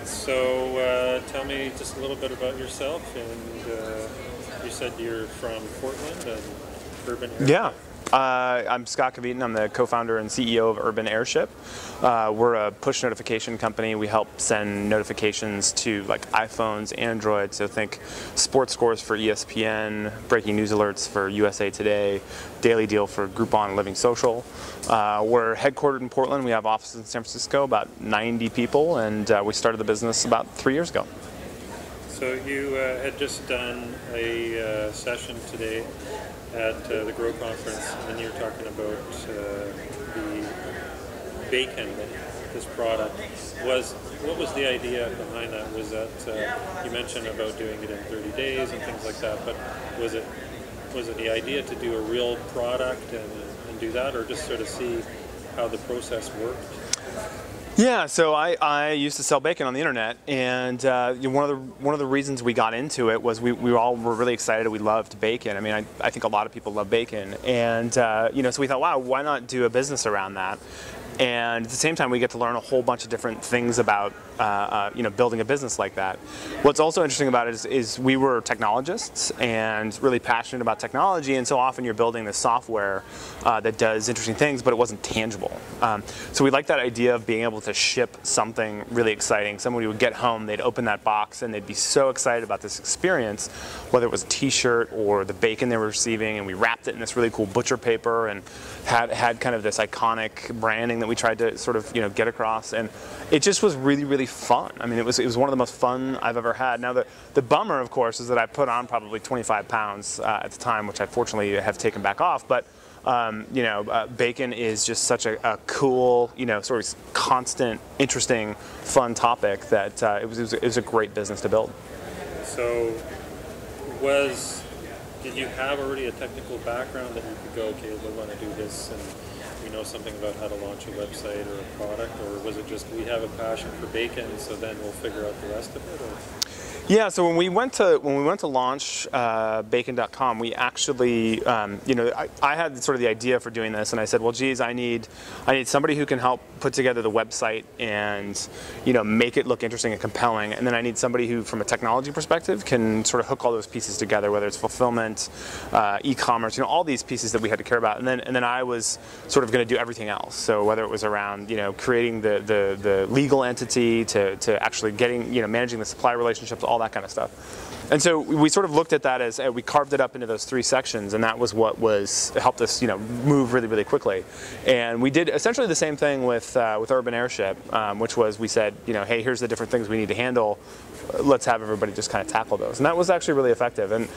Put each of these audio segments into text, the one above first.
So tell me just a little bit about yourself, and you said you're from Portland and Urban Airship. Yeah. I'm Scott Kveton. I'm the co-founder and CEO of Urban Airship. We're a push notification company. We help send notifications to like iPhones, Android, so think sports scores for ESPN, breaking news alerts for USA Today, daily deal for Groupon and Living Social. We're headquartered in Portland. We have offices in San Francisco, about 90 people, and we started the business about 3 years ago. So you had just done a session today at the Grow Conference, and you were talking about the bacon, this product. What was the idea behind that? Was that you mentioned about doing it in 30 days and things like that, but was it the idea to do a real product and do that, or just sort of see how the process worked? Yeah, so I used to sell bacon on the internet, and one of the reasons we got into it was we all were really excited. We loved bacon. I mean, I think a lot of people love bacon, and so we thought, wow, why not do a business around that? And at the same time, we get to learn a whole bunch of different things about building a business like that. What's also interesting about it is we were technologists and really passionate about technology, and so often you're building this software that does interesting things, but it wasn't tangible. So we like that idea of being able to ship something really exciting. Somebody would get home, they'd open that box, and they'd be so excited about this experience, whether it was a t-shirt or the bacon they were receiving, and we wrapped it in this really cool butcher paper and had kind of this iconic branding that we tried to sort of get across, and it just was really, really fun. I mean, it was one of the most fun I've ever had. Now the bummer, of course, is that I put on probably 25 pounds at the time, which I fortunately have taken back off. But bacon is just such a cool, sort of constant, interesting, fun topic that it was a great business to build. So did you have already a technical background that you could go, okay, we want to do this, and we know something about how to launch a website or a product, or was it just we have a passion for bacon, so then we'll figure out the rest of it? Or? Yeah, so when we went to launch bacon.com, we actually, I had sort of the idea for doing this, and I said, well, geez, I need somebody who can help put together the website and, make it look interesting and compelling, and then I need somebody who, from a technology perspective, can sort of hook all those pieces together, whether it's fulfillment, e-commerce, all these pieces that we had to care about, and then I was sort of going to do everything else. So whether it was around, creating the legal entity to actually getting, managing the supply relationships, all that kind of stuff. And so we sort of looked at that as we carved it up into those three sections, and that was what helped us move really, really quickly. And we did essentially the same thing with Urban Airship, which was we said, hey, here's the different things we need to handle. Let's have everybody just kind of tackle those. And that was actually really effective. And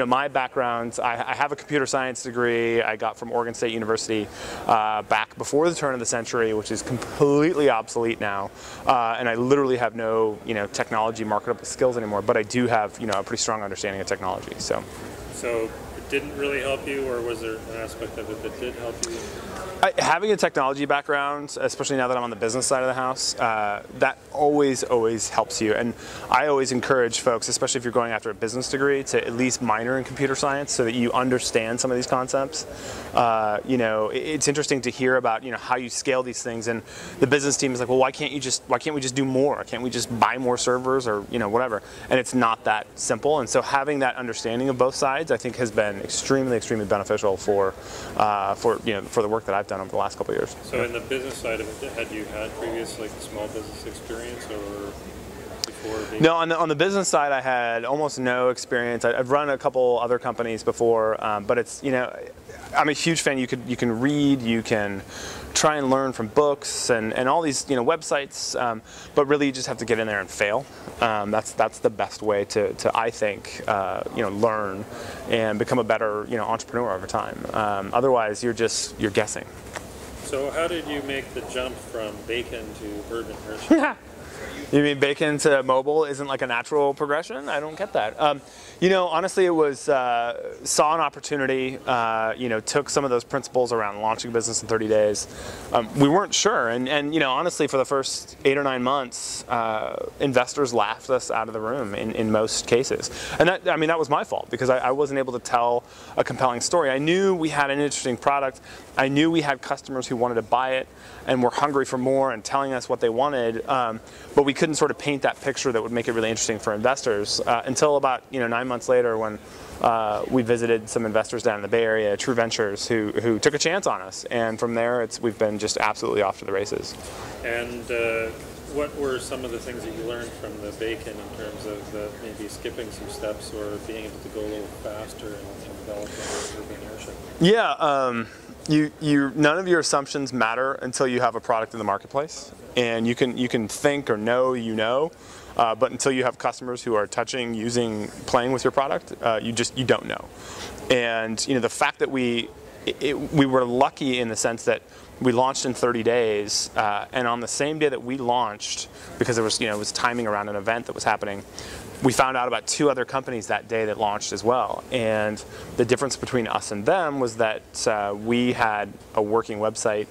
my background, I have a computer science degree I got from Oregon State University back before the turn of the century, which is completely obsolete now. And I literally have no technology marketable skills anymore, but I do have a pretty strong understanding of technology. So it didn't really help you, or was there an aspect of it that did help you? Having a technology background, especially now that I'm on the business side of the house, that always helps you. And I always encourage folks, especially if you're going after a business degree, to at least minor in computer science so that you understand some of these concepts. It's interesting to hear about how you scale these things, and the business team is like, well, why can't we just do more? Can't we just buy more servers or whatever? And it's not that simple. And so having that understanding of both sides, I think, has been extremely beneficial for the work that I've done over the last couple of years. So in the business side of it, had you had previous small business experience or before? No, on the business side, I had almost no experience. I've run a couple other companies before, but it's I'm a huge fan. You can read, you can try and learn from books and all these websites, but really you just have to get in there and fail. That's the best way to I think learn and become a better entrepreneur over time. Otherwise, you're guessing. So how did you make the jump from bacon to Urban Airship? You mean bacon to mobile isn't like a natural progression? I don't get that. Honestly, it was saw an opportunity. Took some of those principles around launching a business in 30 days. We weren't sure, and honestly, for the first 8 or 9 months, investors laughed us out of the room in most cases, and that was my fault because I wasn't able to tell a compelling story. I knew we had an interesting product. I knew we had customers who wanted to buy it and were hungry for more and telling us what they wanted, but we couldn't sort of paint that picture that would make it really interesting for investors until about 9 months later when we visited some investors down in the Bay Area, True Ventures, who took a chance on us, and from there we've been just absolutely off to the races. And what were some of the things that you learned from the bacon in terms of maybe skipping some steps or being able to go a little faster in developing urban airship? Yeah, none of your assumptions matter until you have a product in the marketplace, and you can think or know but until you have customers who are touching, using, playing with your product, you don't know. And the fact that we were lucky in the sense that we launched in 30 days, and on the same day that we launched, because it was timing around an event that was happening, we found out about 2 other companies that day that launched as well. And the difference between us and them was that we had a working website.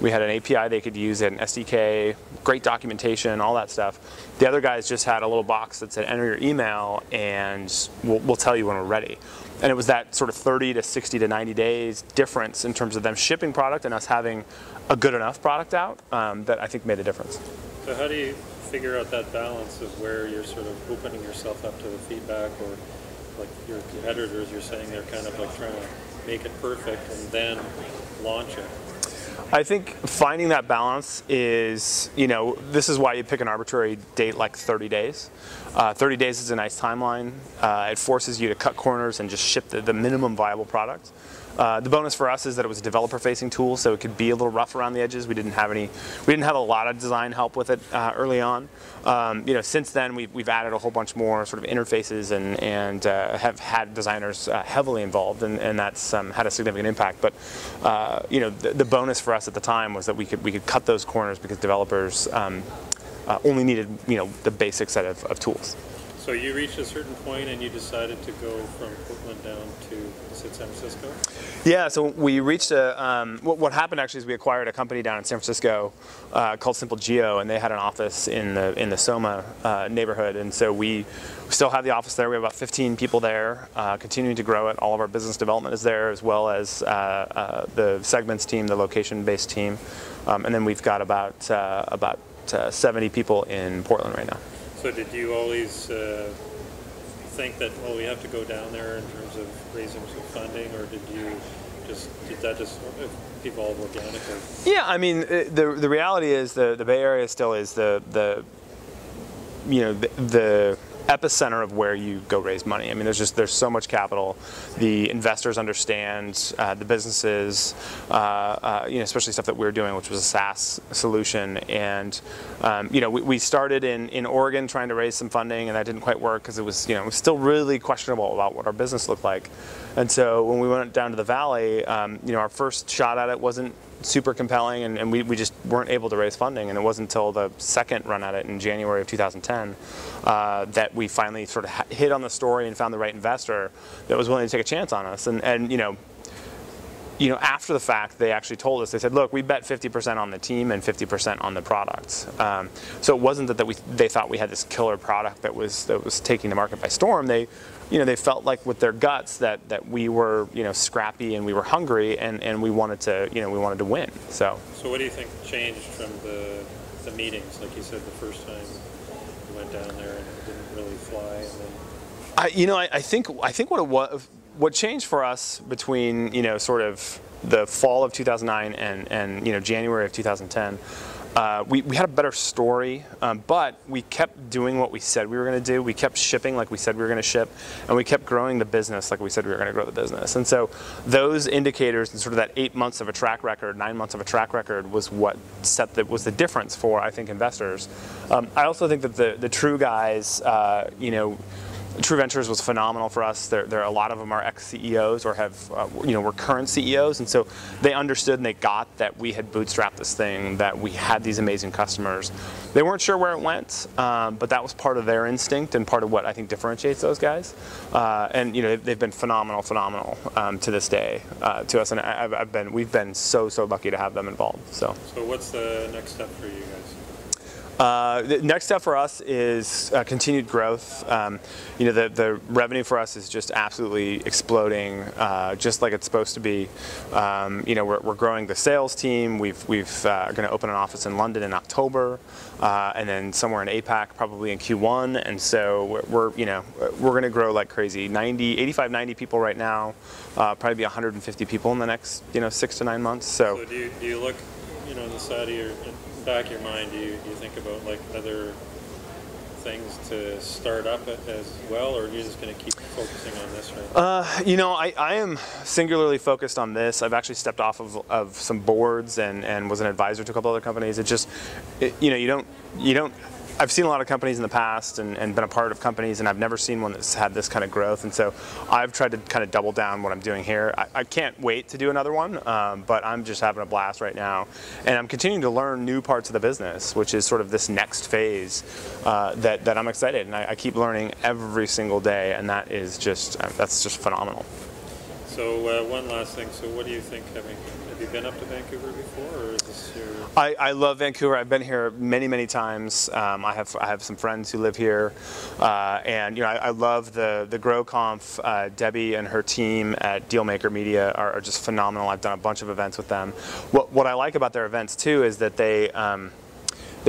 We had an API they could use, an SDK, great documentation, all that stuff. The other guys just had a little box that said, enter your email and we'll tell you when we're ready. And it was that sort of 30 to 60 to 90 days difference in terms of them shipping product and us having a good enough product out that I think made a difference. So how do you figure out that balance of where you're sort of opening yourself up to the feedback, or like your competitors, you're saying they're kind of like trying to make it perfect and then launch it? I think finding that balance is, this is why you pick an arbitrary date like 30 days. 30 days is a nice timeline. It forces you to cut corners and just ship the minimum viable product. The bonus for us is that it was a developer-facing tool, so it could be a little rough around the edges. We didn't have a lot of design help with it early on. Since then we've added a whole bunch more sort of interfaces and have had designers heavily involved, and that's had a significant impact. But the bonus for us at the time was that we could cut those corners because developers only needed the basic set of tools. So you reached a certain point and you decided to go from Portland down to San Francisco? Yeah, so we reached what happened actually is we acquired a company down in San Francisco called Simple Geo, and they had an office in the Soma neighborhood, and so we still have the office there. We have about 15 people there, continuing to grow it. All of our business development is there, as well as the segments team, the location-based team, and then we've got about 70 people in Portland right now. So did you always think that, well, we have to go down there in terms of raising some funding, or did that just evolve organically? Yeah, I mean, the reality is the Bay Area still is the epicenter of where you go raise money. I mean, there's so much capital. The investors understand the businesses, especially stuff that we're doing, which was a SaaS solution. And we started in Oregon trying to raise some funding, and that didn't quite work because it was still really questionable about what our business looked like. And so when we went down to the Valley, our first shot at it wasn't super compelling, and we just weren't able to raise funding. And it wasn't until the second run at it in January of 2010 that we finally sort of hit on the story and found the right investor that was willing to take a chance on us. And after the fact, they actually told us, they said, look, we bet 50% on the team and 50% on the products. So it wasn't that they thought we had this killer product that was taking the market by storm. They felt like with their guts that we were scrappy and we were hungry, and we wanted to win. So what do you think changed from the meetings? Like you said, the first time you went down there and it didn't really fly, and then I think what changed for us between sort of the fall of 2009 and January of 2010. We had a better story, but we kept doing what we said we were going to do. We kept shipping like we said we were going to ship, and we kept growing the business like we said we were going to grow the business. And so those indicators and sort of that 8 months of a track record, 9 months of a track record was what was the difference for, I think, investors. I also think that the True guys, True Ventures was phenomenal for us. There a lot of them are ex-CEOs or have, were current CEOs, and so they understood and they got that we had bootstrapped this thing, that we had these amazing customers. They weren't sure where it went, but that was part of their instinct and part of what I think differentiates those guys. And they've been phenomenal to this day to us, and we've been so lucky to have them involved. So what's the next step for you guys? The next step for us is continued growth. The revenue for us is just absolutely exploding, just like it's supposed to be. We're growing the sales team. We're going to open an office in London in October, and then somewhere in APAC probably in Q1. And so we're going to grow like crazy. 85, 90 people right now. Probably be 150 people in the next 6 to 9 months. So do you look in the side of your back of your mind, do you think about like other things to start up as well, or are you just going to keep focusing on this right now? I am singularly focused on this. I've actually stepped off of some boards and was an advisor to a couple other companies. I've seen a lot of companies in the past and been a part of companies, and I've never seen one that's had this kind of growth. And so I've tried to kind of double down what I'm doing here. I can't wait to do another one, but I'm just having a blast right now. And I'm continuing to learn new parts of the business, which is sort of this next phase that I'm excited. And I keep learning every single day, and that's just phenomenal. So one last thing. So what do you think? Have you been up to Vancouver before, or is this your? I love Vancouver. I've been here many, many times. I have some friends who live here, and I love the GrowConf. Debbie and her team at Dealmaker Media are just phenomenal. I've done a bunch of events with them. What I like about their events too is that they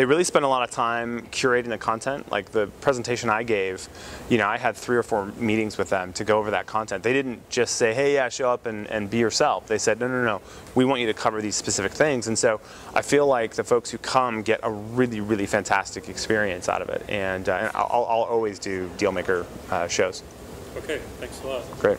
really spend a lot of time curating the content. Like the presentation I gave, I had 3 or 4 meetings with them to go over that content. They didn't just say, hey, yeah, show up and be yourself. They said, no, we want you to cover these specific things. And so I feel like the folks who come get a really, really fantastic experience out of it. And I'll always do Dealmaker shows. Okay, thanks a lot. Great.